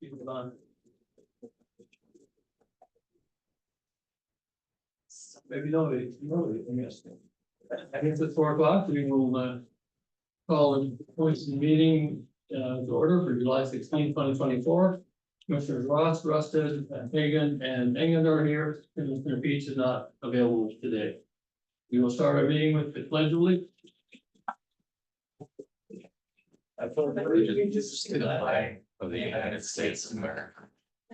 People on. Maybe nobody, I guess. I guess it's 4 o'clock, we will call the points in the meeting to order for July 16, 2024. Commissioners Ross, Rusted, Hagan, and Engen are here. Commissioner Peach is not available today. We will start our meeting with the pledge of allegiance. I pledge allegiance to the flag of the United States of America,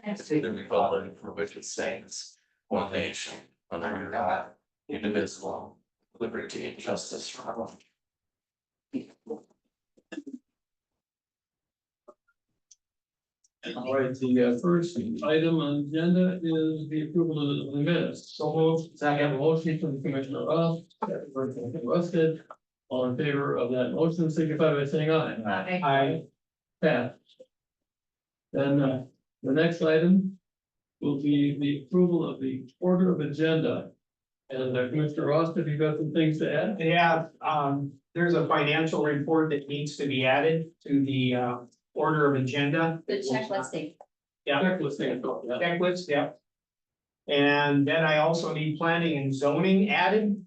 and to the republic for which it stands, one nation, under God, indivisible, liberty and justice for all. All right, the first item on the agenda is the approval of the minutes. So moved. Second. Motion from Commissioner Ross, second from Commissioner Rusted. All in favor of that motion, signify by saying aye. Aye. Aye. Passed. Then the next item will be the approval of the order of agenda. And Commissioner Ross, have you got some things to add? Yeah, there's a financial report that needs to be added to the order of agenda. The checklisting. Yeah, Checklist, yeah. checklist, yeah. And then I also need planning and zoning added.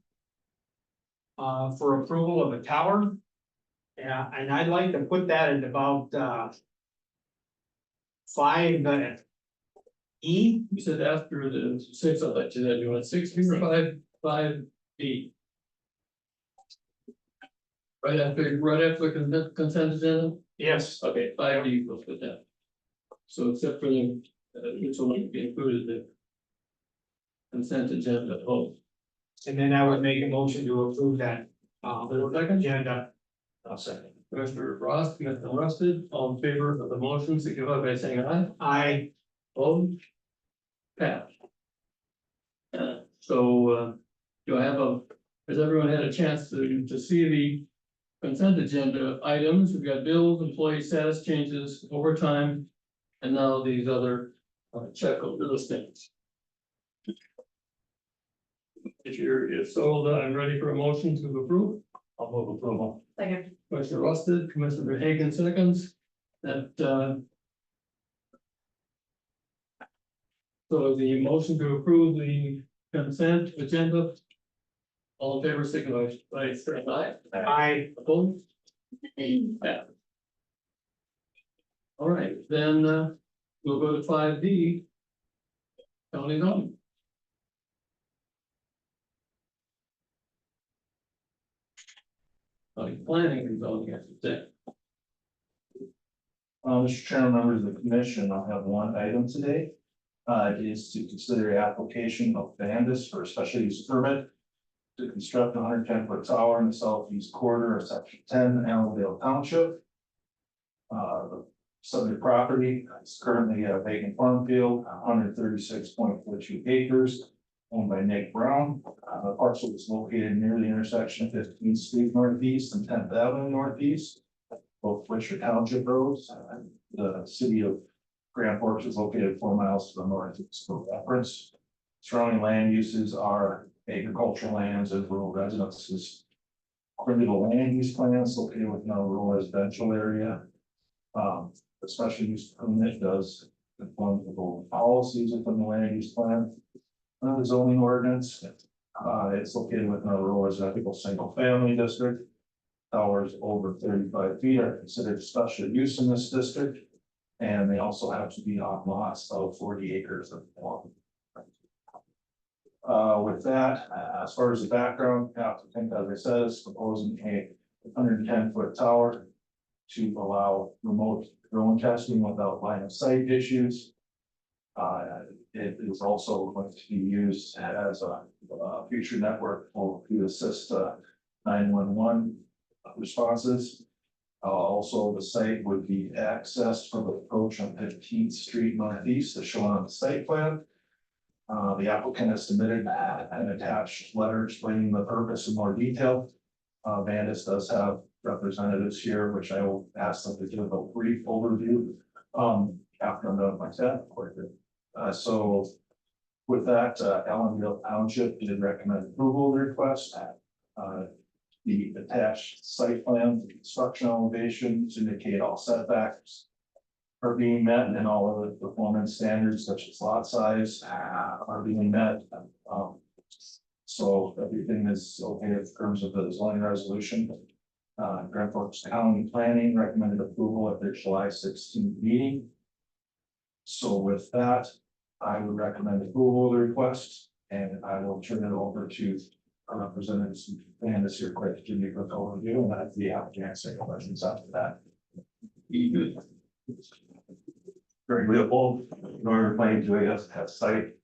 For approval of a tower. Yeah, and I'd like to put that at about 5 E. You said after the 6, I'll let you know, you want 6 B or 5 B? Right after the consent agenda? Yes, Okay, 5 B, we'll put that. So except for the, which will be included the consent agenda, oh. and then I would make a motion to approve that agenda. I'll second. Commissioner Ross, Commissioner Rusted, all in favor of the motion, signify by saying aye. I, Opposed? Passed. So, do I have has everyone had a chance to see the consent agenda items? We've got bills, employee status changes, overtime, and now these other check over listings. If so, then I'm ready for a motion to approve. I'll move approval. Second. Commissioner Rusted, Commissioner Hagan seconds. That so the motion to approve the consent agenda. All in favor, signify by saying aye. I, Opposed? Yeah. All right, then we'll go to 5D. County zoning. Planning and zoning, I should say. Mr. Chairman, members of the commission, I'll have one item today. It is to consider application of Bandus for a special use permit to construct a 110-foot tower in the southeast quarter of section 10, Allendale Township. The subject property is currently a vacant farm field, 136.42 acres, owned by Nick Brown. The parcel is located near the intersection of 15th Street Northeast and 10th Avenue Northeast, both which are township roads. The city of Grand Forks is located 4 miles to the north of the reference. Surrounding land uses are agricultural lands and rural residences. According to the land use plans located within a rural residential area. The special use permit does conform to the policies within the land use plan. The zoning ordinance, it's located within a rural residential single family district. Towers over 35 feet are considered special use in this district. And they also have to be on lots of 40 acres of lawn. With that, as far as the background, applicant, as I said, is proposing a 110-foot tower to allow remote drone testing without line of sight issues. It is also going to be used as a future network to assist 911 responses. Also, the site would be accessed from the approach on 15th Street Northeast, as shown on the site plan. The applicant has submitted an attached letter explaining the purpose in more detail. Bandus does have representatives here, which I will ask them to give a brief overview after I'm done with my set. So with that, Allendale Township did recommend approval of the request. the attached site plan, the construction elevations indicate all setbacks are being met and all of the performance standards such as lot size are being met. So everything is okay in terms of the zoning resolution. Grand Forks County Planning recommended approval at their July 16th meeting. So with that, I would recommend approval of the request, and I will turn it over to our representative, Candace here, quick to give you a quick overview, and I'd be happy to answer any questions after that. Greg Leopold, Northern Plains UAS has site.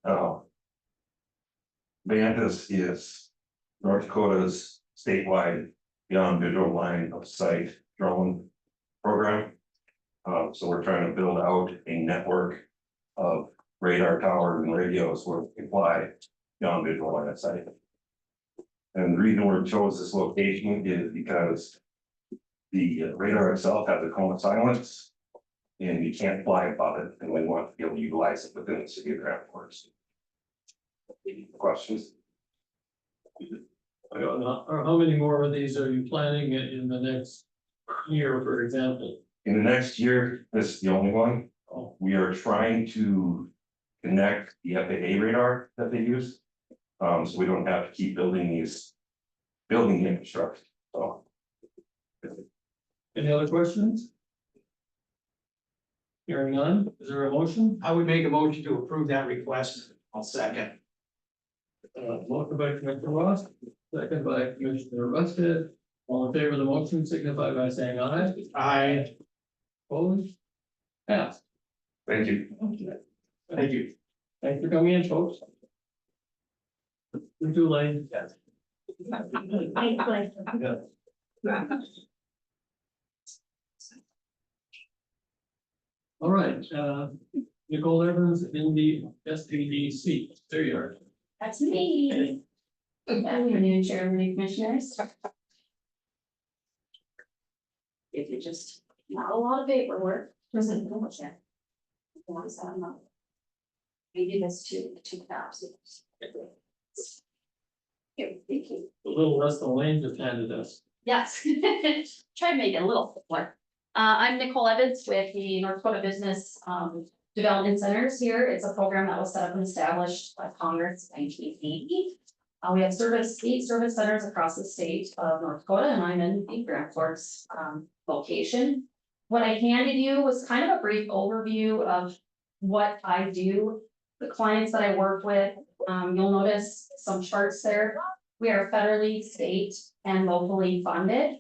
Vandas is North Dakota's statewide beyond visual line of sight drone program. So we're trying to build out a network of radar towers and radios where we can fly beyond visual line of sight. And the reason we chose this location is because the radar itself has a cone of silence, and you can't fly above it, and we want to be able to utilize it within the city of Grand Forks. Questions? I don't know, or how many more of these are you planning in the next year, for example? In the next year, this is the only one. Oh, We are trying to connect the FAA radar that they use. So we don't have to keep building infrastructure, so. any other questions? Hearing none, is there a motion? I would make a motion to approve that request. I'll second. Motion by Commissioner Ross, second by Commissioner Rusted. All in favor of the motion signify by saying aye. Aye. Opposed? Passed. Thank you. Thank you. Thanks for coming in, folks. You too, Lane. Yes. All right, Nicole Evans in the SPDC, there you are. That's me. Good afternoon, Chairman and Commissioners. If you just, not a lot of paperwork, doesn't know much yet. We do this two thousand. Here, thank you. A little less than Lane just handed us. Yes, try to make it a little simpler. I'm Nicole Evans with the North Dakota Business Development Centers here. It's a program that was set up and established by Congress in 1980. We have 8 service centers across the state of North Dakota, and I'm in the Grand Forks location. What I handed you was kind of a brief overview of what I do, the clients that I work with. You'll notice some charts there. We are federally, state, and locally funded.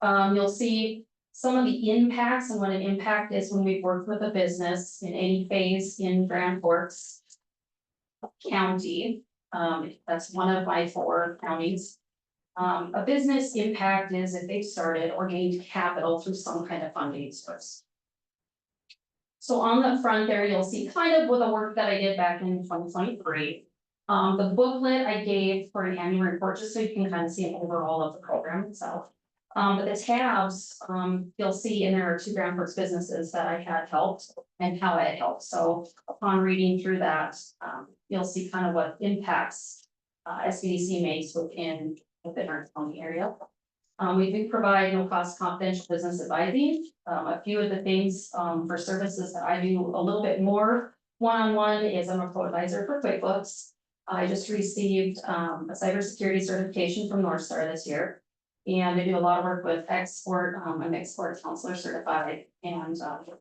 You'll see some of the impacts and what an impact is when we've worked with a business in any phase in Grand Forks County. That's one of my 4 counties. A business impact is if they've started or gained capital through some kind of funding source. So on the front there, you'll see kind of with the work that I did back in 2023. The booklet I gave for an annual report, just so you can kind of see an overall of the program itself. But the tabs, you'll see, and there are 2 Grand Forks businesses that I had helped and how I had helped. So upon reading through that, you'll see kind of what impacts SBDC makes within our county area. We do provide no cost confidential business advising. A few of the things for services that I do a little bit more one-on-one is I'm a pro advisor for QuickBooks. I just received a cybersecurity certification from Northstar this year. And I do a lot of work with export. I'm export counselor certified and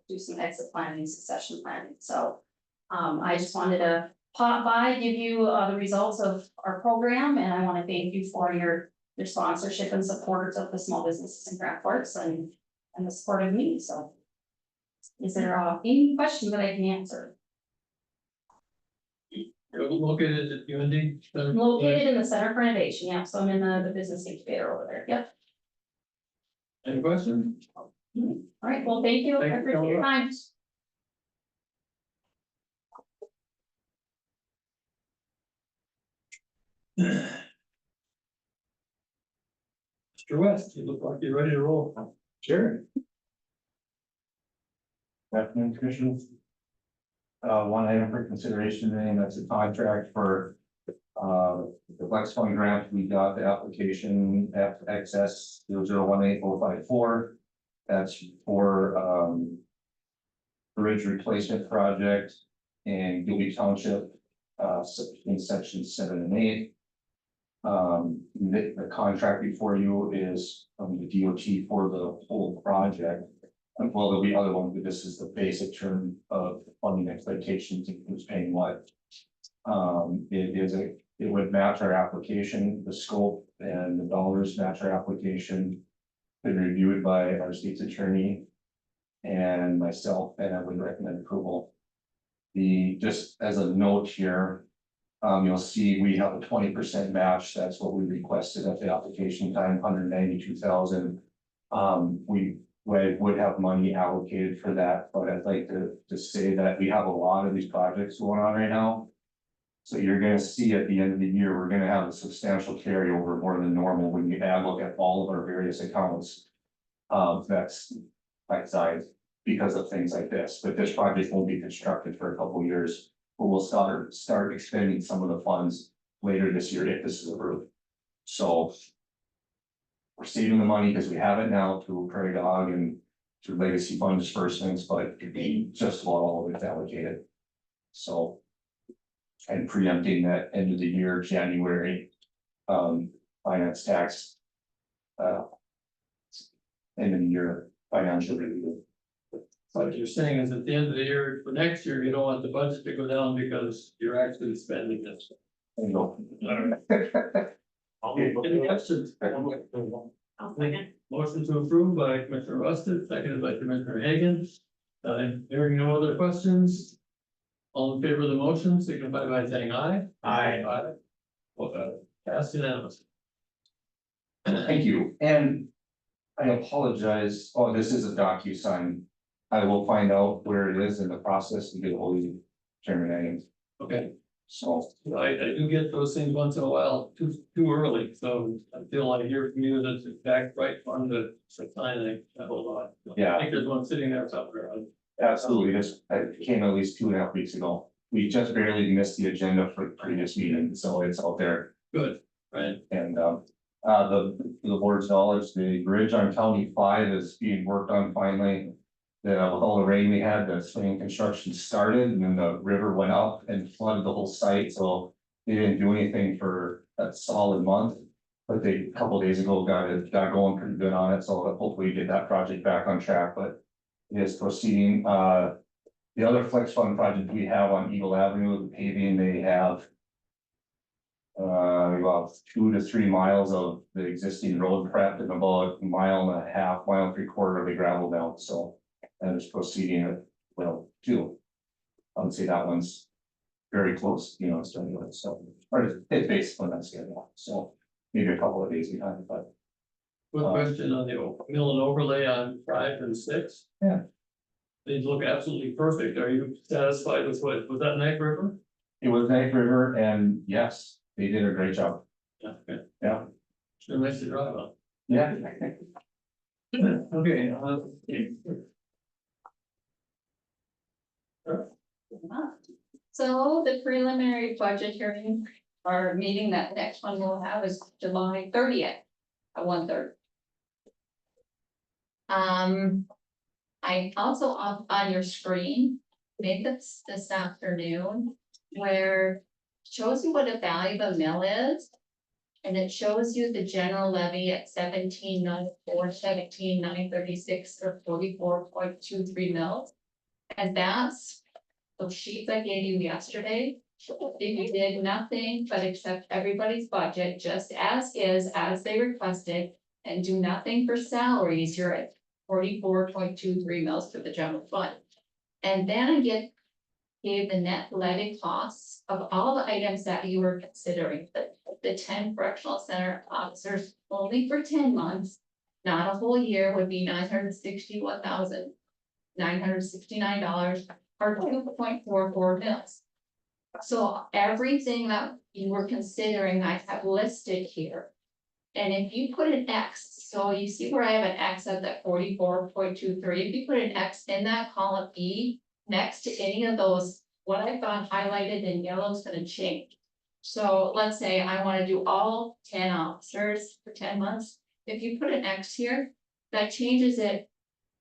do some exit planning, succession planning. So I just wanted to pop by, give you the results of our program, and I want to thank you for your sponsorship and support of the small businesses in Grand Forks and the support of me. So is there any questions that I can answer? You're located at UND. I'm located in the Center for Innovation. Yeah, so I'm in the business incubator over there. Yep. Any questions? All right. Well, thank you. I Thank you, appreciate your time. Mr. West, you look like you're ready to roll. Sure. Afternoon, Commissioners. One item for consideration today, and that's a contract for The Flex Fund grant, we got the application FXS 0018054. That's for, bridge replacement project in Dewey Township, in section 7 and 8. The contract before you is from the DOT for the whole project. And well, there'll be other ones, but this is the basic term of funding expectations, who's paying what. It would match our application, the scope and the dollars match our application. Been reviewed by our state's attorney and myself, and I would recommend approval. Just as a note here, you'll see we have a 20% match. That's what we requested at the application time, 192,000. We would have money allocated for that, but I'd like to say that we have a lot of these projects going on right now. So you're gonna see at the end of the year, we're gonna have a substantial carryover more than normal when you look at all of our various accounts. That's like size because of things like this, but this project won't be constructed for a couple of years. But we'll start expending some of the funds later this year if this is approved. So we're saving the money because we have it now through Prairie Dog and through legacy fund disbursements, but it'd be just about all of it allocated. So. And preempting that end of the year, January, finance tax. End of the year financial review. What you're saying is at the end of the year, for next year, you don't want the budget to go down because you're actually spending this. And go. Any questions? I'll second. Motion to approve by Commissioner Rusted, seconded by Commissioner Hagan. Hearing no other questions. All in favor of the motion, signify by saying aye. Aye. Well, passed unanimously. Thank you, and I apologize, oh, this is a DocuSign. I will find out where it is in the process and get hold of Chairman Higgins. Okay, So, I do get those things once in a while, too early, so until I hear from you that it's back right on the sign, I hold on. Yeah. I think there's one sitting there somewhere. absolutely, it came at least 2.5 weeks ago. We just barely missed the agenda for the previous meeting, so it's out there. Good, right? And the board's knowledge, the bridge on County 5 is being worked on finally. With all the rain we had, the swing construction started and then the river went up and flooded the whole site, so they didn't do anything for a solid month. But they, a couple days ago, got going pretty good on it, so hopefully get that project back on track, but it is proceeding. The other Flex Fund project we have on Eagle Avenue, the paving, they have about 2 to 3 miles of the existing road prep and about 1.5 miles, 1.75 of the gravel down, so that is proceeding well too. I would say that one's very close, you know, it's done with, so, or it's based on that schedule, so maybe a couple of days behind, but. Quick question on the mill and overlay on 5 and 6. Yeah. These look absolutely perfect. Are you satisfied with what, was that Knife River? It was Knife River, and yes, they did a great job. Yeah, okay. Yeah. Sure, nice to drive on. Yeah. Okay, So the preliminary budget hearing, our meeting, that next one we'll have is July 30th at 1:30. I also on your screen made this afternoon where it shows you what a value of a mill is. And it shows you the general levy at 17,904, 17,936, or 44.23 mils. And that's the sheets I gave you yesterday. If you did nothing but accept everybody's budget just as is, as they requested, and do nothing for salaries, you're at 44.23 mils for the general fund. And then I gave the net levy costs of all the items that you were considering, the 10 correctional center officers only for 10 months, not a whole year, would be $961,969 or 2.44 mils. So everything that you were considering, I have listed here. And if you put an X, so you see where I have an X of that 44.23, if you put an X in that column E, next to any of those, what I've got highlighted in yellow is gonna change. So let's say I wanna do all 10 officers for 10 months, if you put an X here, that changes it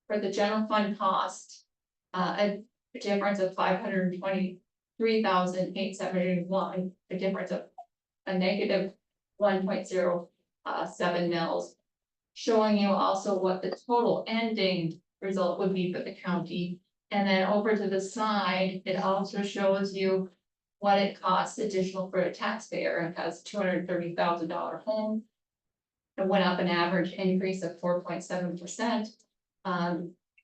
for the general fund cost. A difference of $523,871, a difference of a negative 1.07 mils. Showing you also what the total ending result would be for the county. And then over to the side, it also shows you what it costs additional for a taxpayer. It has $230,000 home. It went up an average increase of 4.7%.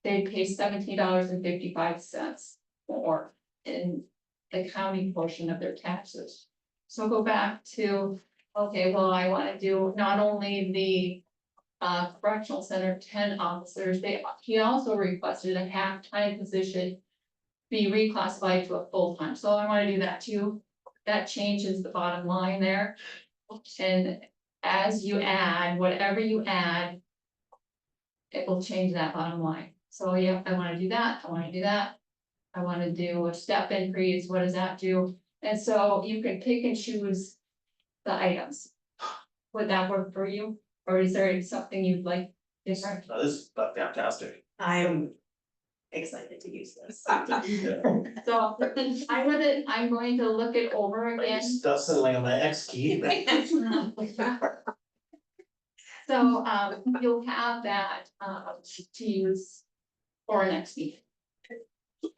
They pay $17.55 more in the county portion of their taxes. So go back to, okay, well, I wanna do not only the correctional center, 10 officers, he also requested a half-time position be reclassified to a full-time, so I wanna do that too. That changes the bottom line there. And as you add, whatever you add, it will change that bottom line. So yeah, I wanna do that, I wanna do that. I wanna do a step increase, what does that do? And so you can pick and choose the items. Would that work for you? Or is there something you'd like different? This is fantastic. I'm excited to use this. So I'm going to look it over again. Stuff suddenly on my X key. So, you'll have that, to use for next meeting.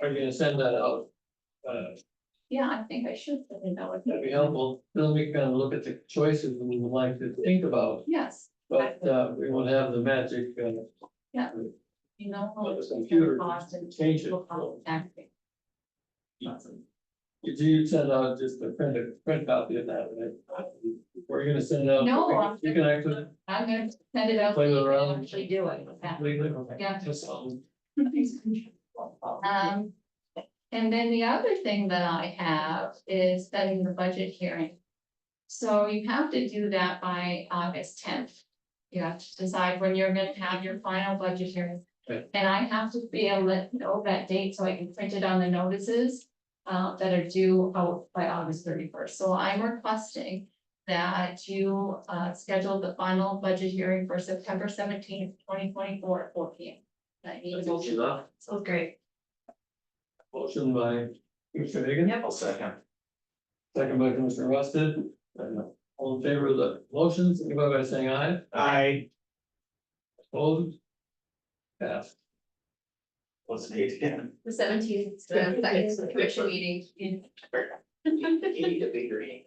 Are you gonna send that out? Yeah, I think I should, I didn't know. That'd be helpful, then we can look at the choices we would like to think about, Yes, but, we won't have the magic, you know. Well, the computer cost and change it. look how acting. Awesome. you send out just a print copy of that, right? We're gonna send it out. No, You can actually. I'm gonna send it out. Play so you it can around. Actually do it. Completely, okay. Yeah. Just, And then the other thing that I have is setting the budget hearing. So you have to do that by August 10th. You have to decide when you're gonna have your final budget hearing. Okay. And I have to be able to know that date so I can print it on the notices that are due out by August 31st. So I'm requesting that you schedule the final budget hearing for September 17th, 2024 at 4 p.m. That means So great. Motion by Commissioner Hagan. Yep. I'll second. Second by Commissioner Rusted. All in favor of the motion, signify by saying aye. I, Opposed? Passed. What's the date again? The 17th, the second commission meeting in. You need a bigger name.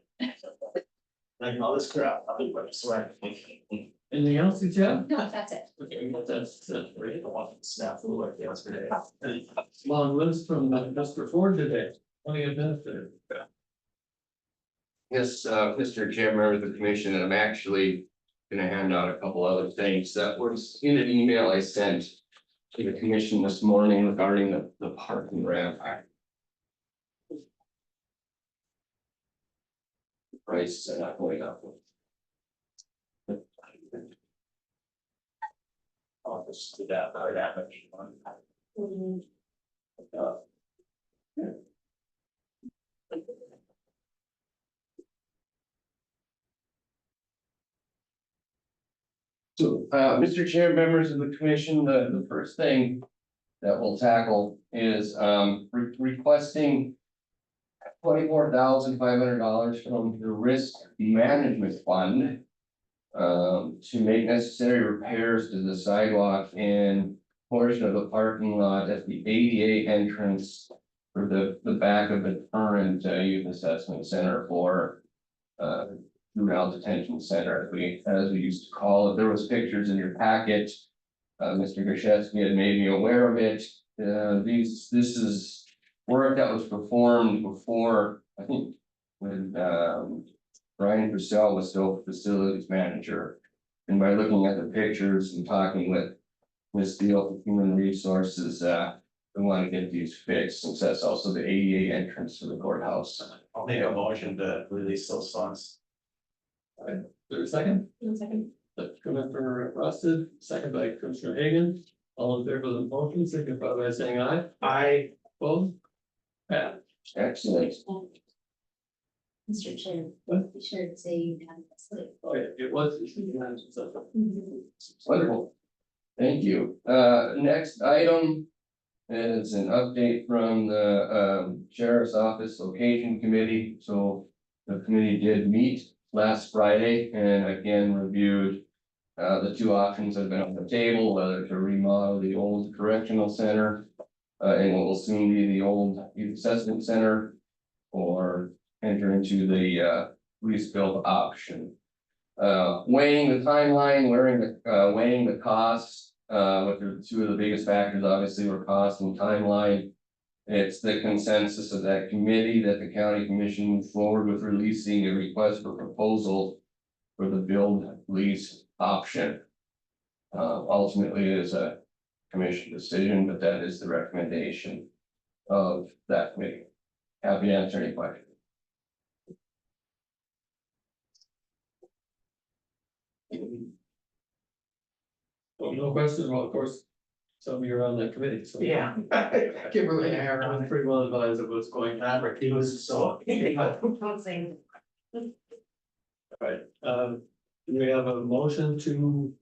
Like all this crap, I'll be like sweating. Anything else, Jeff? no, that's it. Okay, that's I don't want to snap fool like yesterday. long list from Mr. Ford today. County Administrator. Yes, Mr. Chair, member of the commission, and I'm actually gonna hand out a couple other things that was in an email I sent to the commission this morning regarding the parking ramp. The prices are not going up. I'll just do that, by that much. So, Mr. Chair, members of the commission, the first thing that we'll tackle is, requesting $24,500 from the risk management fund to make necessary repairs to the sidewalk and portion of the parking lot at the ADA entrance for the back of the current youth assessment center for juvenile detention center, as we used to call it. There was pictures in your packet. Mr. Grzeszewski had made me aware of it. This is work that was performed before, I think, when Brian Purcell was still facilities manager. And by looking at the pictures and talking with Ms. Deal from Human Resources, we want to get these fixed, since that's also the ADA entrance to the courthouse. I'll make a motion to release those funds. There a second? Commissioner Rusted, second by Commissioner Hagan. All in favor of the motion, signify by saying aye. I, Opposed? Passed. Excellent. Mr. Chair, What? be sure to say unanimously. Oh, yeah, it was. Wonderful. Thank you. Next item is an update from the Sheriff's Office Location Committee. So the committee did meet last Friday and again reviewed the two options that have been on the table, whether to remodel the old correctional center and what will soon be the old youth assessment center, or enter into the lease build option. Weighing the timeline, weighing the costs, which are two of the biggest factors, obviously, were cost and timeline. It's the consensus of that committee that the county commission move forward with releasing a request for proposal for the build lease option. Ultimately, it is a commission decision, but that is the recommendation of that committee. Happy to answer any questions. Well, no questions, well, of course, some of you are on that committee, so. Yeah. Kimberly and I are on I'm it. pretty well advised of what's going on. He was so. Right, do we have a motion to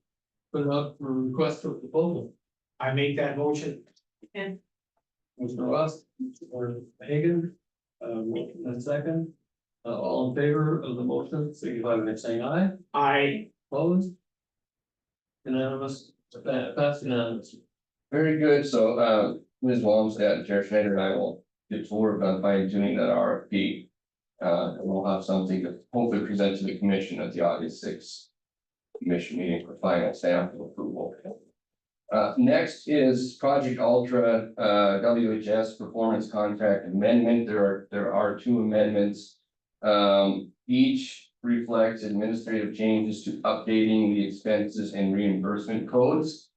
put up for request for proposal? I make that motion. Mr. Ross, or Hagan, and second. All in favor of the motion, signify by saying aye. I, Opposed? Unanimous, passed unanimous. Very good, so Ms. Walmstat and Chair Schneider and I will get to work on fine tuning that RFP. And we'll have something to hopefully present to the commission at the August 6th commission meeting for final stamp of approval. Next is Project Ultra WHS performance contract amendment. There are two amendments. Each reflects administrative changes to updating the expenses and reimbursement codes.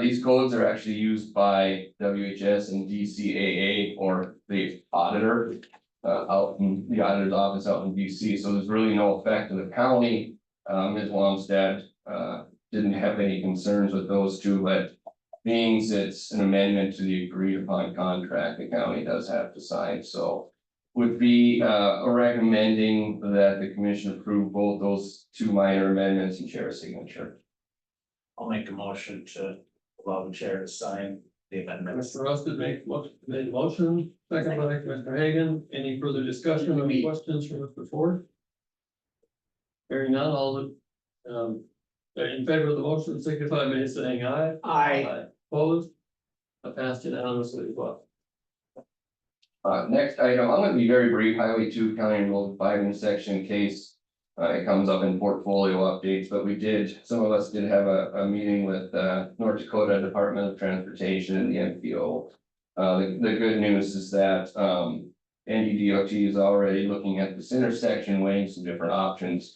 These codes are actually used by WHS and DCAA, or the auditor, out in the auditor's office out in DC. So there's really no effect to the county. Ms. Wamstad didn't have any concerns with those two, but being it's an amendment to the agreed upon contract, the county does have to sign. So would be recommending that the commission approve both those two minor amendments and share a signature. I'll make a motion to allow the chair to sign the amendments. Mr. Ross did made a motion, second by Mr. Hagan. Any further discussion or questions from Mr. Ford? Hearing none, all the, in favor of the motion, signify by saying aye. I, Opposed? Passed unanimously as well. Next item, I'm gonna be very brief, Highway 2 County Road 5 intersection in case it comes up in portfolio updates, but some of us did have a meeting with North Dakota Department of Transportation and the NPO. The good news is that NDDOT is already looking at this intersection, weighing some different options.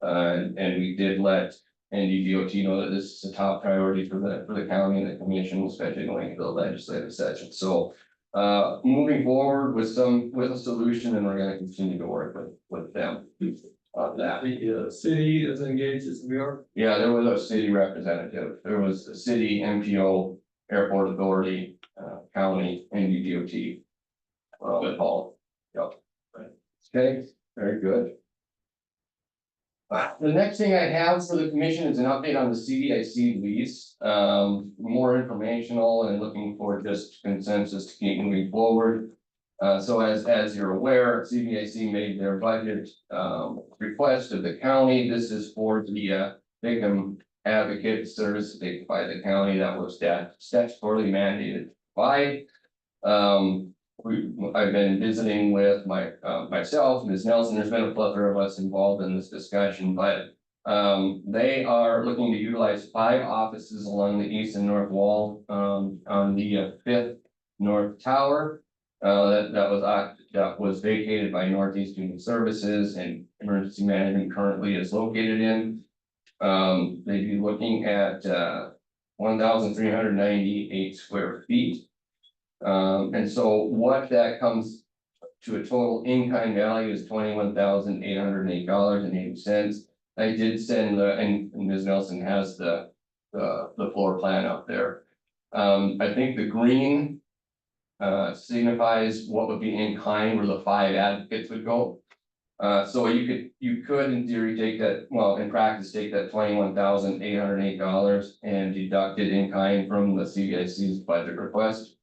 And we did let NDDOT know that this is a top priority for the county and the commission, especially going into the legislative session. So moving forward with a solution, and we're gonna continue to work with them on that. The city is engaged as we are. Yeah, there was a city representative, there was a city, MPO, airport authority, county, NDDOT. All, yep. Right. Okay, very good. The next thing I have for the commission is an update on the CDIC lease, more informational and looking for just consensus to keep moving forward. So as you're aware, CDIC made their budget request of the county. This is for the victim advocate service by the county that was statutorily mandated by. I've been visiting with myself, Ms. Nelson. There's been a plethora of us involved in this discussion, but they are looking to utilize 5 offices along the east and north wall on the 5th North Tower. That was vacated by Northeast Human Services and Emergency Management currently is located in. They'd be looking at 1,398 square feet. And so what that comes to a total in-kind value is $21,808.80. I did send and Ms. Nelson has the floor plan up there. I think the green signifies what would be in kind where the 5 advocates would go. So you could in theory take that, well, in practice, take that $21,808 and deduct it in kind from the CVIC's budget request.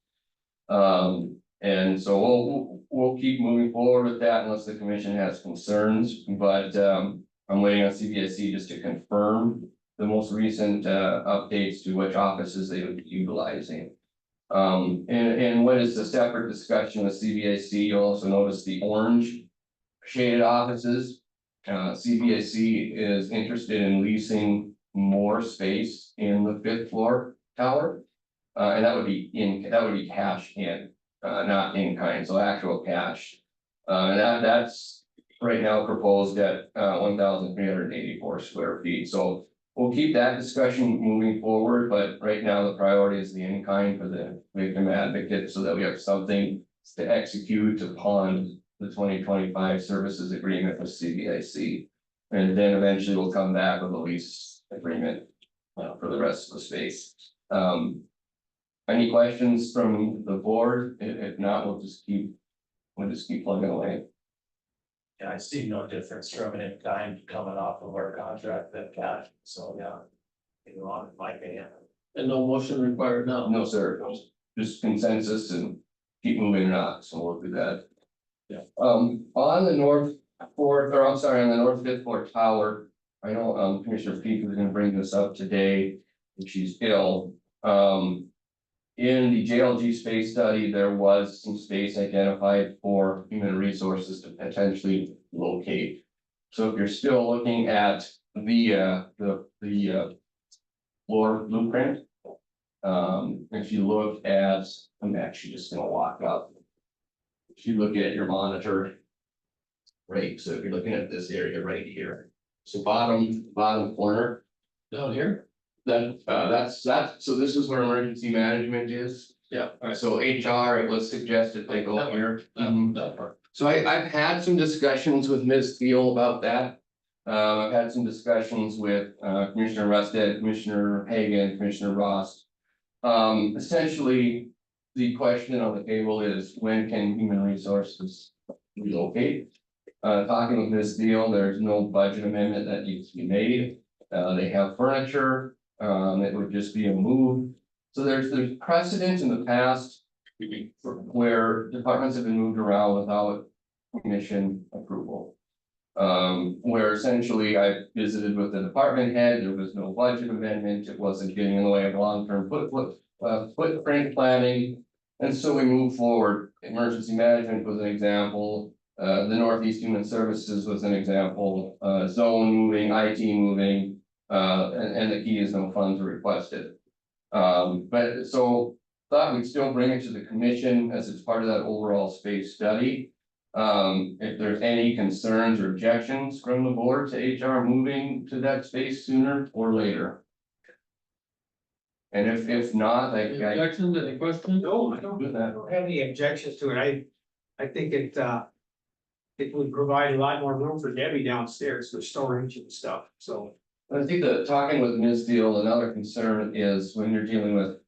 And so we'll keep moving forward with that unless the commission has concerns, but, I'm waiting on CVIC just to confirm the most recent, updates to which offices they would be utilizing. And what is the separate discussion with CVIC, you'll also notice the orange shaded offices. CVIC is interested in leasing more space in the 5th floor tower. And that would be cash in, not in kind, so actual cash. And that's right now proposed at 1,384 square feet, so we'll keep that discussion moving forward, but right now the priority is the in kind for the victim advocate, so that we have something to execute upon the 2025 services agreement with CVIC. And then eventually we'll come back with a lease agreement for the rest of the space. Any questions from the board? If not, we'll just keep plugging away. Yeah, I see no difference from an in kind coming off of our contract than cash, so yeah. You know, in my opinion. And no motion required now. No, sir, just consensus and keep moving on, so we'll do that. Yeah. On the north 4th, or I'm sorry, on the north 5th floor tower, I know, Commissioner Peak was gonna bring this up today, and she's ill. In the JLG space study, there was some space identified for human resources to potentially locate. So if you're still looking at the floor blueprint. If you look at, I'm actually just gonna walk up. If you look at your monitor. Right, so if you're looking at this area right here, so bottom corner. Down here? That's, so this is where emergency management is. Yeah. All right. So HR, it was suggested they go That one. here. That part. So I've had some discussions with Ms. Thiel about that. I've had some discussions with Commissioner Rusted, Commissioner Hagan, Commissioner Ross. Essentially, the question on the table is when can human resources relocate? Talking with Ms. Thiel, there's no budget amendment that needs to be made. They have furniture, it would just be a move. So there's precedent in the past where departments have been moved around without commission approval. Where essentially I visited with the department head, there was no budget amendment, it wasn't getting in the way of long-term footprint planning. And so we moved forward. Emergency management was an example. The Northeast Human Services was an example, zone moving, IT moving, and the key is no funds were requested. But so thought we'd still bring it to the commission as it's part of that overall space study. If there's any concerns or objections from the board to HR moving to that space sooner or later. And if not, Any objections, any questions? No, I don't have any objections to it. I think it would provide a lot more room for Debbie downstairs for storage and stuff, so. I think that talking with Ms. Deal, another concern is when you're dealing with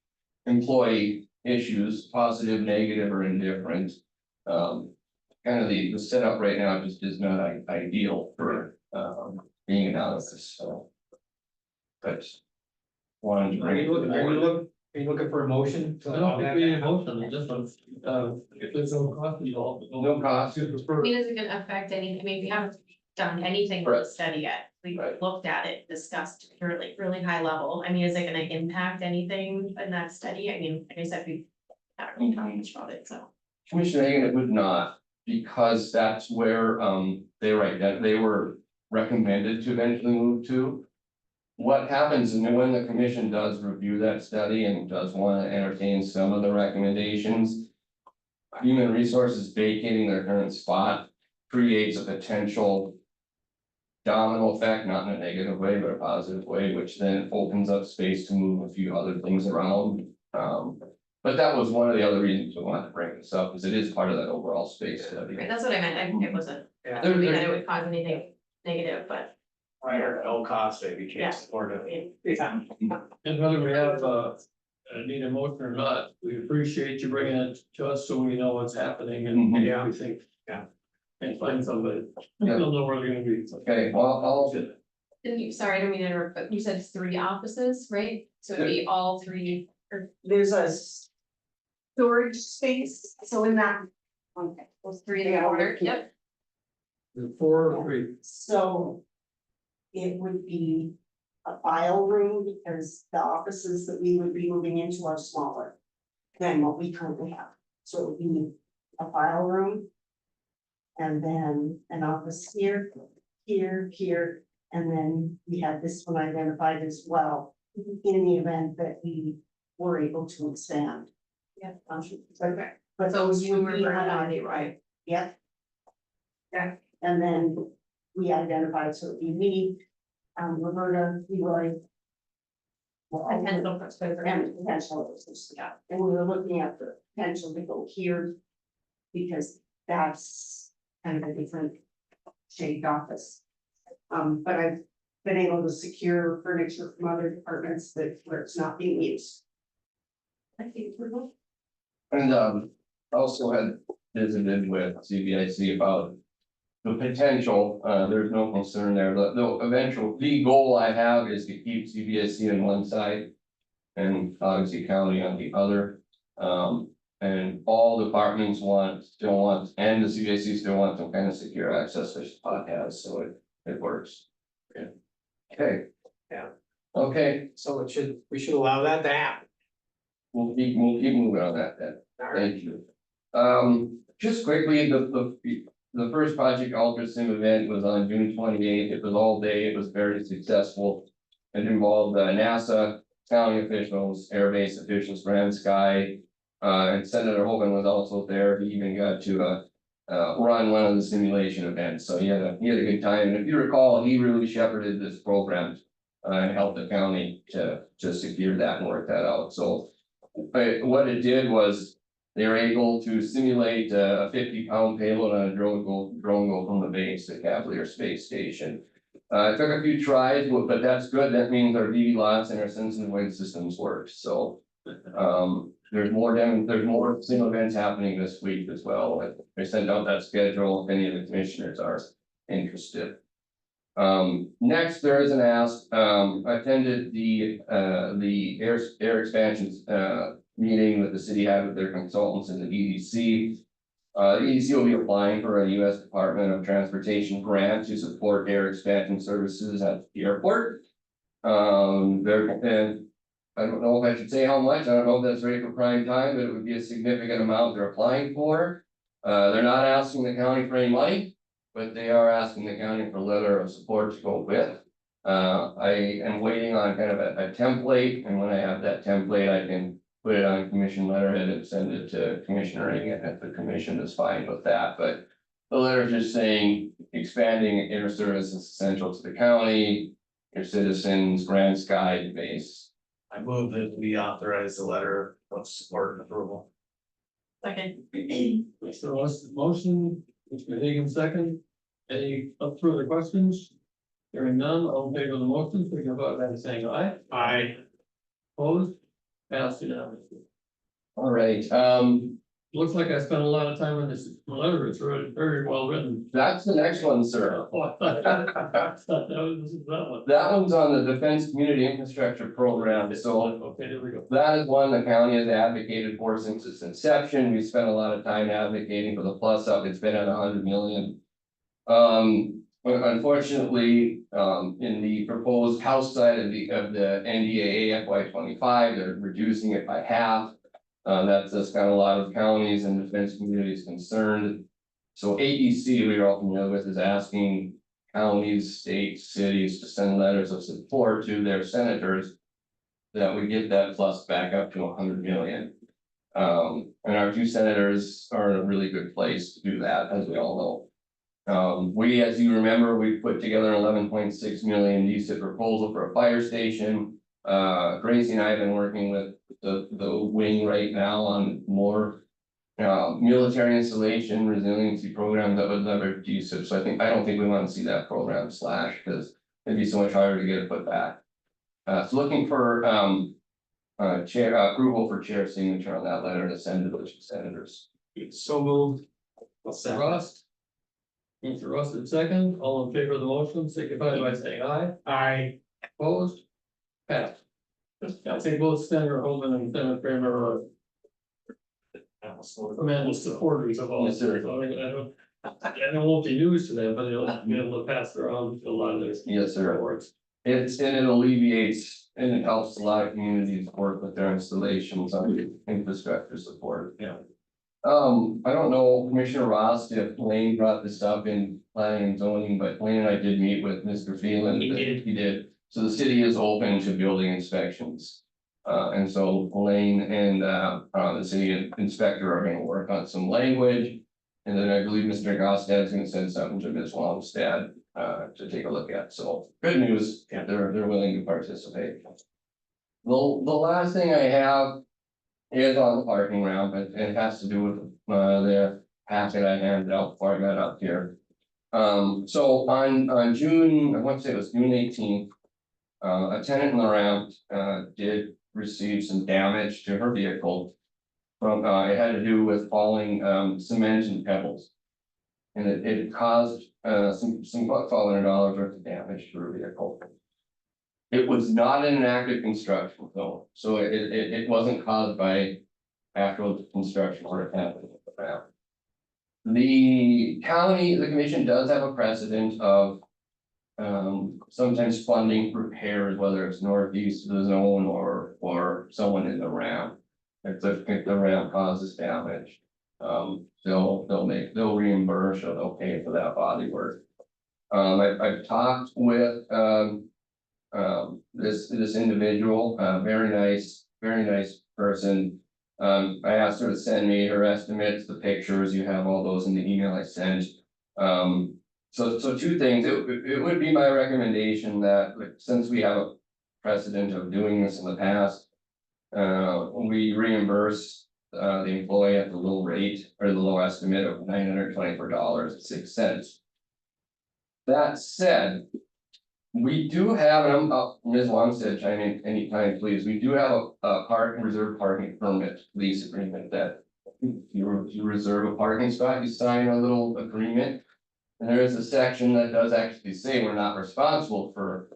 employee issues, positive, negative, or indifferent. Kind of the setup right now just is not ideal for being an office, so. But. Wanted to Are bring it you to the looking, board. are you looking for a motion? I don't think we need a motion, just if there's no cost involved. No cost. I mean, is it gonna affect anything? I mean, we haven't done anything with the study yet. We Right. looked at it, discussed really high level. I mean, is it gonna impact anything in that study? I mean, like I said, we haven't really talked much about it, so. Commissioner Hagan, it would not, because that's where they were recommended to eventually move to. What happens and when the commission does review that study and does want to entertain some of the recommendations. Human resources vacating their current spot creates a potential domino effect, not in a negative way, but a positive way, which then opens up space to move a few other things around. But that was one of the other reasons we wanted to bring this up, because it is part of that overall space study. Right, that's what I meant. It wasn't, Yeah. I mean, that it would cause anything negative, but. Right, at no cost, maybe Yeah. can't support it. And whether we have need a motion or not, we appreciate you bringing it to us so we know what's happening and Mhm. Yeah. everything. and find somebody. You Yeah. don't know where they're gonna be. So. Okay, well, I'll, Didn't you, sorry, I don't mean to interrupt, but you said 3 offices, right? So it'd be all 3, or There's a storage space, so in that. Okay. those 3 in the corner, yep. The 4 or 3. So. It would be a file room because the offices that we would be moving into are smaller. Than what we currently have, so it would be a file room. And then an office here, here, and then we had this one identified as well. In the event that we were able to expand. Yeah. But So those you would were be bringing on on our, it, right? Yep. Yeah. And then we identified, so it'd be me, Roberta, Leroy. well, Potential for and potential, yeah, and we were looking at the potential to go here. Because that's kind of a different shaped office. But I've been able to secure furniture from other departments that where it's not being used. I think we're good. and also had visited with CBIC about. The potential, there's no concern there, the goal I have is to keep CBIC on one side. And obviously county on the other, and all departments still want, and the CBIC still want some kind of secure access to Spot has, so it works. Yeah. Okay. Yeah. Okay, So we should allow that to happen. we'll keep moving on that then. All right. Thank you. Just quickly, the first Project Ultra Sim event was on June 28th. It was all day. It was very successful. It involved NASA, county officials, airbase officials, Grand Sky. And Senator Hogan was also there. He even got to run one of the simulation events. So he had a good time. And if you recall, he really shepherded this program and helped the county to secure that and work that out. So what it did was they were able to simulate a 50-pound payload on a drone go from the base to Cavalier Space Station. It took a few tries, but that's good. That means our DV lots and our sense and wind systems work. So there's more sim events happening this week as well. I sent out that schedule if any of the commissioners are interested. Next, there is an ask. I attended the air expansions meeting that the city had with their consultants in the EDC. The EDC will be applying for a U.S. Department of Transportation grant to support air expansion services at the airport. And I don't know if I should say how much. I don't know if that's ready for prime time, but it would be a significant amount they're applying for. They're not asking the county for any money, but they are asking the county for a letter of support to go with. I am waiting on kind of a template, and when I have that template, I can put it on commission letterhead and send it to Commissioner Reagan if the commission is fine with that, but the letter is just saying expanding inter service is essential to the county, your citizens, Grand Sky base. I move that we authorize the letter of support and approval. Second. So what's the motion? Mr. Higgins second. Any further questions? Hearing none, all in favor of the motion, we can vote by saying aye. Aye. Opposed? Passed unanimously. All right, Looks like I spent a lot of time on this letter. It's really very well written. that's the next one, sir. Oh, I thought that was that one. That one's on the Defense Community Infrastructure Program, so Okay, there we go. that is one the county has advocated for since its inception. We spent a lot of time advocating for the plus up. It's been at 100 million. But unfortunately, in the proposed House side of the NDAA FY25, they're reducing it by half. That's got a lot of counties and defense communities concerned. So AEC, we are all familiar with, is asking counties, states, cities to send letters of support to their senators that we get that plus back up to 100 million. And our two senators are in a really good place to do that, as we all know. We, as you remember, we put together an 11.6 million DSIP proposal for a fire station. Gracie and I have been working with the wing right now on more military installation resiliency programs that would leverage DSIP. So I don't think we want to see that program slashed because it'd be so much harder to get it put back. So looking for chair approval for chair signature on that letter to send to the two senators. So moved. Ross, Mr. Russell, second, all in favor of the motion, signify by saying aye. Opposed? Passed. I think both Senator Holman and Senator Kramer are tremendous supporters of all Yes, this. sir. So I don't won't be news to them, but it'll be able to pass around a lot of this. Yes, sir. Reports. And it alleviates and it helps a lot of communities work with their installations on infrastructure support. Yeah. I don't know, Commissioner Ross, if Lane brought this up in planning and zoning, but Lane and I did meet with Mr. Phelan. He did. He did. So the city is open to building inspections. And so Lane and the city inspector are gonna work on some language. And then I believe Mr. Gostad's gonna send something to Ms. Longstad to take a look at. So good news, if they're willing to participate. The last thing I have is on the parking ramp, and it has to do with the packet I handed out before I got up here. So on June, I want to say it was June 18th, a tenant in the ramp did receive some damage to her vehicle. From it had to do with falling cement and pebbles. And it caused some about $1,200 worth of damage to her vehicle. It was not in an active construction zone, so it wasn't caused by actual construction or it happened with the ramp. The county, the commission does have a precedent of sometimes funding repairs, whether it's northeast of the zone or someone in the ramp. If the ramp causes damage, they'll reimburse or they'll pay for that body work. I've talked with this individual, very nice person. I asked her to send me her estimates, the pictures, you have all those in the email I sent. So two things, it would be my recommendation that, like, since we have a precedent of doing this in the past. We reimburse the employee at the low rate or the low estimate of $924.06. That said, we do have, and Ms. Longstead chime in anytime, please. We do have a reserve parking permit lease agreement that you reserve a parking spot, you sign a little agreement. And there is a section that does actually say we're not responsible for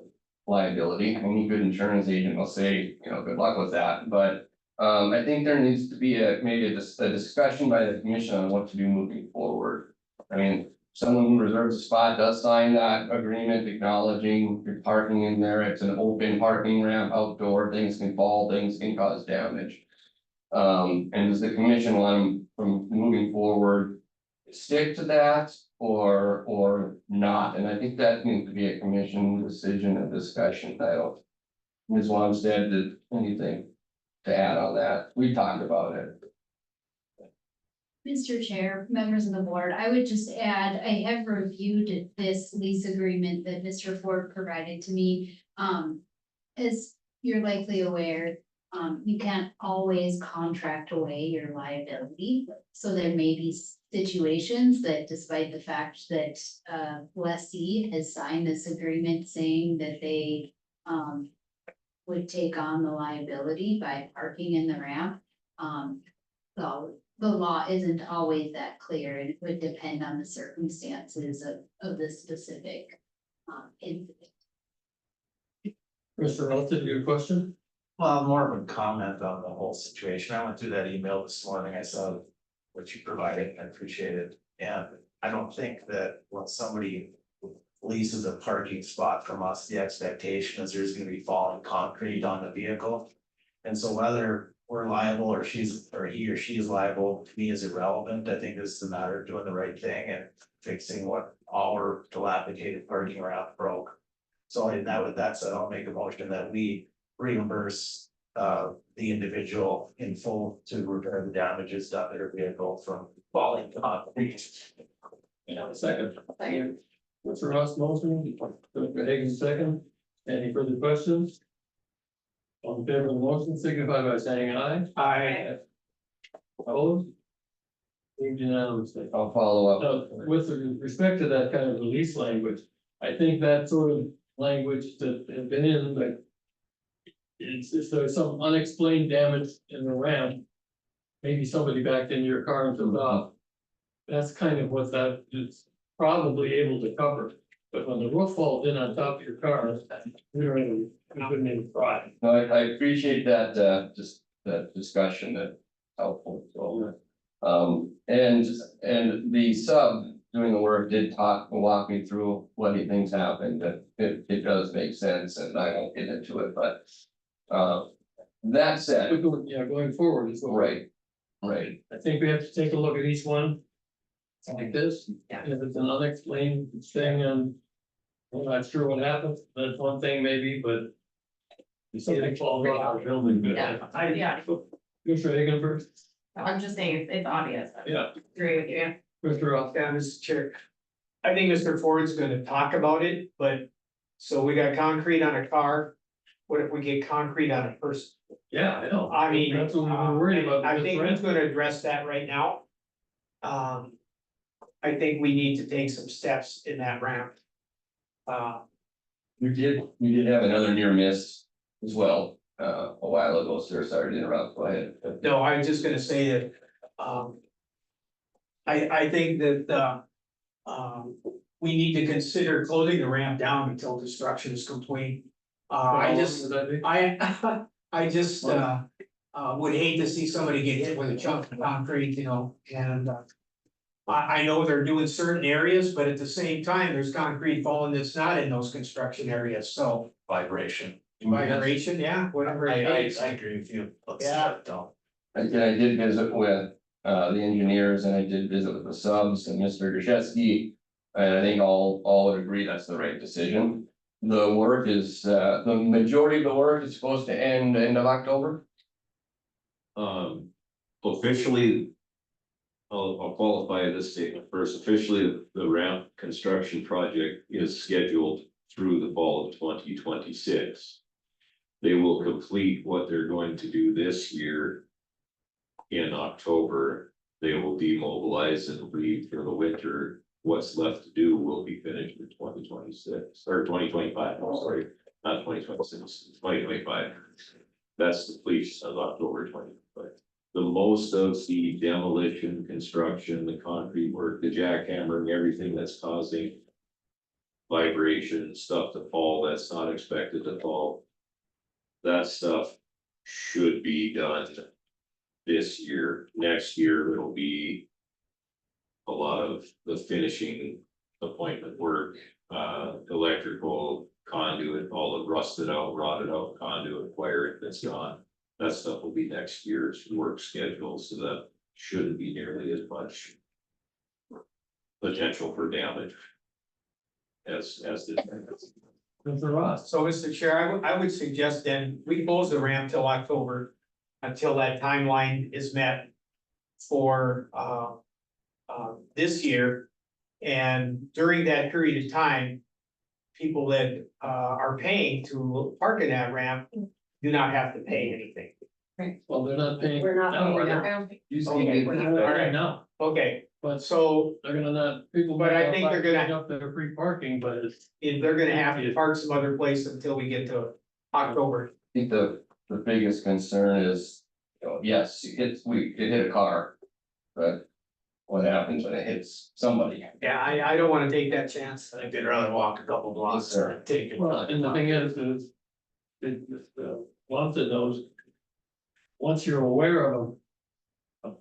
liability. Any good insurance agent will say, good luck with that, but I think there needs to be maybe a discussion by the commission on what to do moving forward. I mean, someone who reserves a spot does sign that agreement acknowledging you're parking in there, it's an open parking ramp, outdoor, things can fall, things can cause damage. And does the commission want them from moving forward, stick to that? Or not, and I think that needs to be a commission decision and discussion. I don't. Ms. Longstead, did anything to add on that? We talked about it. Mr. Chair, members of the board, I would just add, I have reviewed this lease agreement that Mr. Ford provided to me. As you're likely aware, you can't always contract away your liability. So there may be situations that, despite the fact that lessee has signed this agreement saying that they would take on the liability by parking in the ramp. So the law isn't always that clear, and it would depend on the circumstances of the specific incident. Mr. Melton, your question? Well, more of a comment on the whole situation. I went through that email this morning. I saw what you provided. I appreciate it. And I don't think that when somebody leases a parking spot from us, the expectation is there's gonna be falling concrete on the vehicle. And so whether we're liable or he or she is liable, to me is irrelevant. I think this is a matter of doing the right thing and fixing what our dilapidated parking ramp broke. So with that said, I'll make a motion that we reimburse the individual in full to repair the damages done to their vehicle from falling concrete. Second. Mr. Ross motion, Dr. Hagan second. Any further questions? All in favor of the motion, signify by saying aye. Aye. Opposed? Moved unanimously. I'll follow up. Now, with respect to that kind of release language, I think that sort of language that has been in, like, if there's some unexplained damage in the ramp, maybe somebody backed into your car and took off. That's kind of what that is probably able to cover. But when the roof falls in on top of your car, you're in, you couldn't even try. No, I appreciate that, just that discussion, that helpful, so. And the sub doing the work did walk me through what he thinks happened, that it does make sense, and I won't get into it, but. That said, Yeah, going forward is what. right. I think we have to take a look at each one. Like this, and if it's an unexplained thing, and I'm not sure what happened, that's one thing maybe, but. Something falls off our building. Yeah. Yeah. Commissioner Hagan first, I'm just saying, it's obvious. I yeah, agree with you. Commissioner Ross. Yeah, Mr. Chair. I think Mr. Ford's gonna talk about it, but, so we got concrete on a car. What if we get concrete on a person? Yeah, I know. I mean, That's what we were worried about. I with think this he's gonna address that right now. I think we need to take some steps in that ramp. We did have another near miss as well, a while ago, sir, sorry to interrupt, go ahead. No, I was just gonna say that, I think that, we need to consider closing the ramp down until construction is complete. I just, I just, would hate to see somebody get hit with a chunk of concrete, you know, and, I know they're doing certain areas, but at the same time, there's concrete falling that's not in those construction areas, so. Vibration. Vibration, yeah, whatever it takes. I agree with you. Let's Yeah. shut it down. I did visit with the engineers, and I did visit with the subs and Mr. Grzeszewski. And I think all would agree that's the right decision. The work is, the majority of the work is supposed to end of October. Officially. I'll qualify this statement first. Officially, the ramp construction project is scheduled through the fall of 2026. They will complete what they're going to do this year. In October, they will demobilize and leave for the winter. What's left to do will be finished in 2026 or 2025. I'm sorry, not 2026, 2025. That's the completion of October 2025. The most of the demolition, construction, the concrete work, the jackhammering, everything that's causing vibration, stuff to fall that's not expected to fall. That stuff should be done this year. Next year, it'll be a lot of the finishing appointment work, electrical conduit, all the rusted out, rotted out conduit, wiring that's gone. That stuff will be next year's work schedule, so that shouldn't be nearly as much potential for damage as this. Commissioner Ross. So, Mr. Chair, I would suggest then we close the ramp till October, until that timeline is met for, this year. And during that period of time, people that, are paying to park in that ramp do not have to pay anything. Well, they're not paying. We're not now, are paying they? now. You see, Okay. All right, now, Okay, but so they're gonna not, people. But I think they're gonna- Pick up their free parking, but it's. if they're gonna have to park some other place until we get to October. I think the biggest concern is, you know, yes, it hit a car. But what happens when it hits somebody? Yeah, I don't wanna take that chance. I think they'd rather walk a couple blocks Yes, sir. than take it. Well, and the thing is, once it knows. Once you're aware of a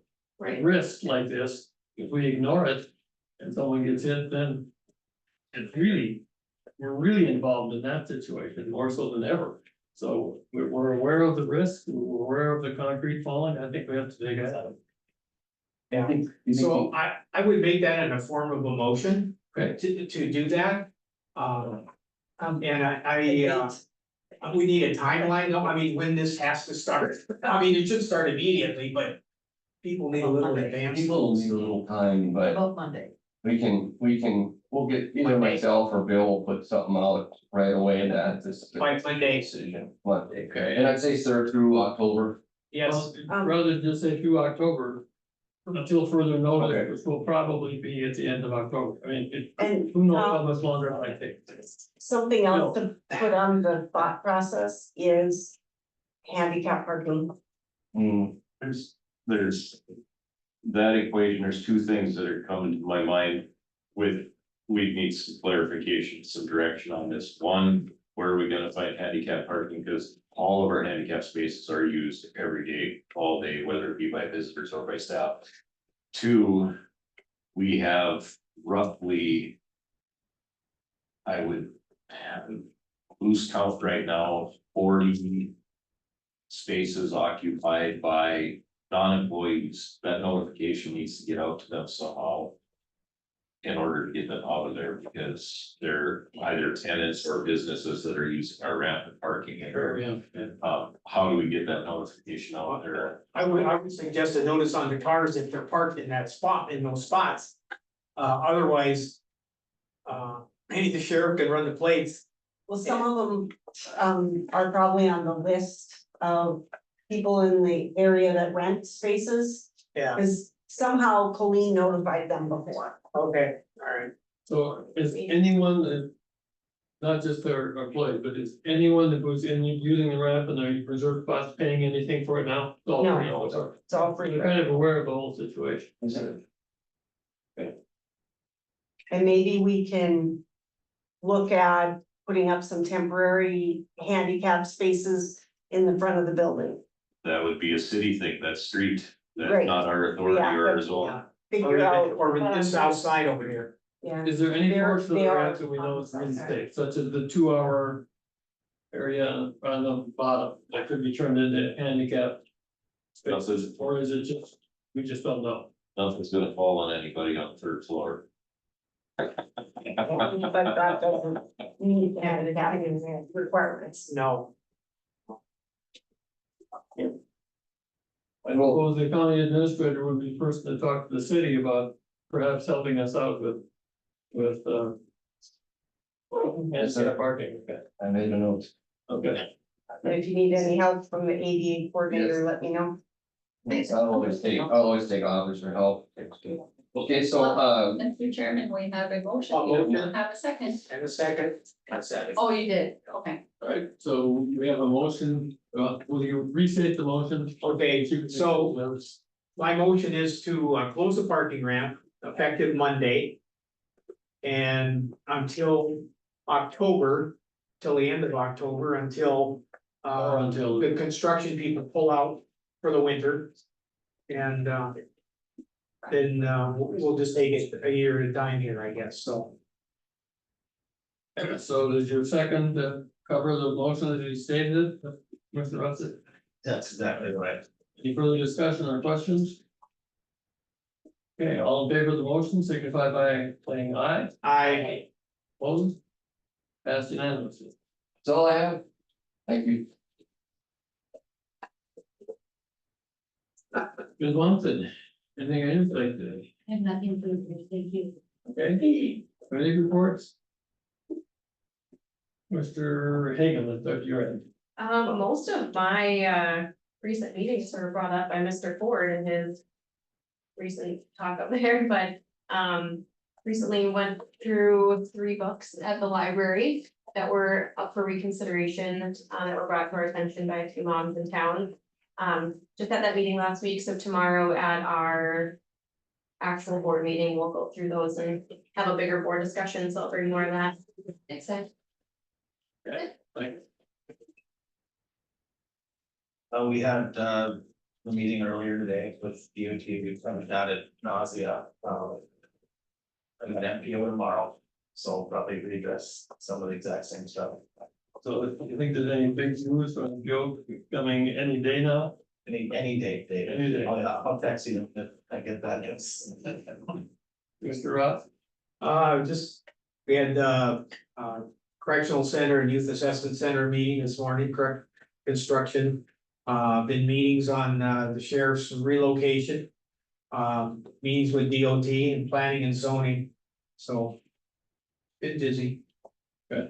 risk like this, if we ignore it and someone gets hit, then. We're really involved in that situation, more so than ever. So we're aware of the risk, we're aware of the concrete falling, I think we have to take it out. Yeah, so I would make that in a form of a motion. Okay. To do that. And we need a timeline, though, I mean, when this has to start, I mean, it should start immediately, but. People need a little advance. People need a little time, but About Monday. we'll get, either myself or Bill will put something out right away that this. By Monday. Decision, Monday, okay, and I'd say start through October. Yes, Rather than just say through October. Until further Okay. notice, which will probably be at the end of October, I mean, And who knows how much longer it might take. something else to put on the thought process is handicap parking. There's that equation, there's two things that are coming to my mind with we need some clarification, some direction on this. One, where are we gonna find handicap parking? Because all of our handicap spaces are used every day, all day, whether it be by visitors or by staff. Two, we have roughly, I would have loose count right now, 40 spaces occupied by non-employees. That notification needs to get out to them somehow in order to get them out of there, because they're either tenants or businesses that are using our ramp and parking area. How do we get that notification out there? I would suggest a notice on the cars if they're parked in that spot, in those spots. Otherwise. Maybe the sheriff can run the plates. Well, some of them, are probably on the list of people in the area that rent spaces. Yeah. Cause somehow Colleen notified them before. Okay, alright. So is anyone that, not just their employee, but is anyone that was in using the ramp and their reserved spots paying anything for it now? It's all No. free, so It's all free. you're kind of aware of the whole situation. And maybe we can look at putting up some temporary handicap spaces in the front of the building. That would be a city thing, that street, that's Right. not our authority Yeah, or our but- zone. yeah. Figure out. Or with this outside over here. Yeah, Is there any They're- portion of they the are ramp that we know is on the unsafe, such as the 2 hour area on the bottom that could be turned into handicap spaces, or is it just, we just don't know? Nothing's gonna fall on anybody on the third floor. but that doesn't meet handicap requirements. No. I suppose the county administrator would be the person to talk to the city about perhaps helping us out with handicap parking, okay, I made a note. okay. And if you need any help from the ADA coordinator, let me know. I'll always take offers for help. Okay, so, Mr. Chairman, we have a motion, A you motion. have a second. And a second. A second. Oh, you did, okay. Alright, so we have a motion, will you restate the motion? Okay, so my motion is to close the parking ramp effective Monday. And until October, till the end of October, until Or until- the construction people pull out for the winter. And then we'll just take it a year at a time here, I guess, so. So does your second cover the motion as you stated it, Mr. Russett? That's exactly right. Any further discussion or questions? Okay, all in favor of the motion, signify by saying aye. I, Opposed? Passed unanimously. that's all I have. Thank you. Good one, then. Anything I didn't say today? I have nothing further, thank you. Okay, committee reports? Mr. Hagan, let's start your end. Most of my recent meetings were brought up by Mr. Ford in his recent talk up there, but recently went through 3 books at the library that were up for reconsideration, that were brought to our attention by 2 moms in town. Just had that meeting last week, so tomorrow at our actual board meeting, we'll go through those and have a bigger board discussion, so I'll bring more of that next time. Okay, thanks. We had the meeting earlier today with DOT, we've covered that at nausea. And then MPO tomorrow, so probably readdress some of the exact same stuff. So you think there's any big news on Joe coming any day now? Any day, Dave. Any day. Oh, yeah, I'll text you if I get that news. Mr. Roth? just, we had correctional center and youth assessment center meeting this morning, correct? Construction, been meetings on the sheriff's relocation. Meetings with DOT and planning and zoning, so. Been busy. I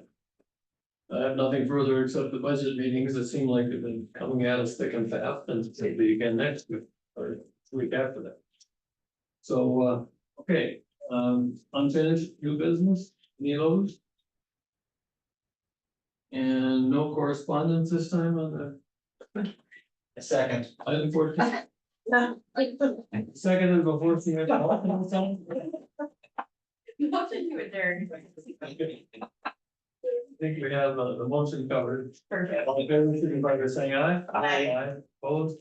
have nothing further except the budget meetings that seem like they've been coming at us thick and fast, and maybe again next week or the week after that. So, okay, unfinished new business, any of those? And no correspondence this time on A second. the item 14. Second and before. Nothing to it there. I think we have the motion covered. Perfect. All in favor, signify by saying aye. Aye. Opposed?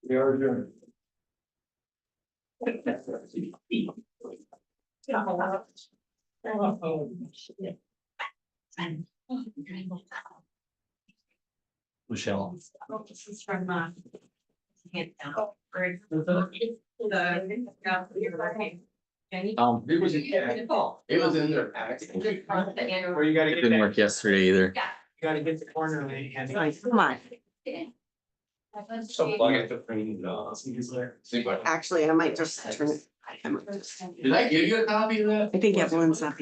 We are adjourned. Michelle. This is from, hand down. Great. What's that? It was in their pack. Where you gotta get Didn't that, work yesterday either. you gotta get the corner of the hand. Come on, So plug it to frame, see what. actually, I might just turn it. I might just- Did I give you a copy of that? I think Evelyn's not.